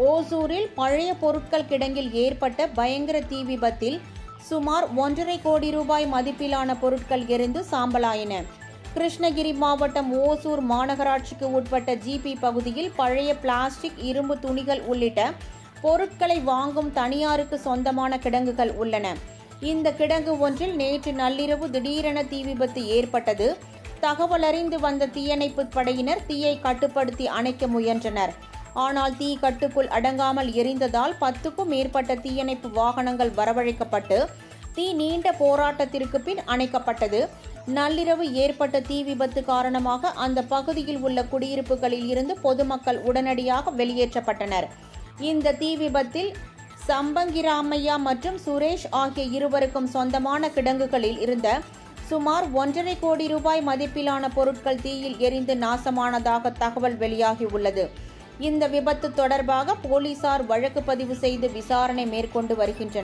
ஓசூரில் பழைய பொருட்கள் கிடங்கில் ஏற்பட்ட பயங்கர தீ விபத்தில் சுமார் 1.5 கோடி ரூபாய் மதிப்பிலான பொருட்கள் எரிந்து சாம்பலாயின. கிருஷ்ணகிரி மாவட்டம் ஓசூர் மாநகராட்சிக்கு உட்பட்ட ஜிபி பகுதியில் பழைய பிளாஸ்டிக், இரும்பு துணிகள் உள்ளிட்ட பொருட்களை வாங்கும் தனியாருக்கு சொந்தமான கிடங்குகள் உள்ளன. இந்த கிடங்கு ஒன்றில் நேற்று நள்ளிரவு திடீரென தீ விபத்து ஏற்பட்டது. தகவல் அறிந்து வந்த தீயணைப்பு படையினர் தீயை கட்டுப்படுத்தி அணைக்க முயன்றனர். ஆனால் தீ கட்டுக்குள் அடங்காமல் எரிந்ததால் 10க்கும் மேற்பட்ட தீயணைப்பு வாகனங்கள் வரவழைக்கப்பட்டு தீ நீண்ட போராட்டத்திற்கு பின் அணைக்கப்பட்டது. நள்ளிரவு ஏற்பட்ட தீ விபத்து காரணமாக அந்த பகுதியில் உள்ள குடியிருப்புகளில் இருந்து பொதுமக்கள் உடனடியாக வெளியேற்றப்பட்டனர். இந்த தீ விபத்தில் சம்பங்கிராமையா மற்றும் சுரேஷ் ஆகிய இருவருக்கும் சொந்தமான கிடங்குகளில் இருந்த சுமார் 1.5 கோடி ரூபாய் மதிப்பிலான பொருட்கள் தீயில் எரிந்து நாசமானதாக தகவல் வெளியாகியுள்ளது. இந்த விபத்து தொடர்பாக போலீசார் வழக்கு பதிவு செய்து விசாரணை மேற்கொண்டு வருகின்றனர்.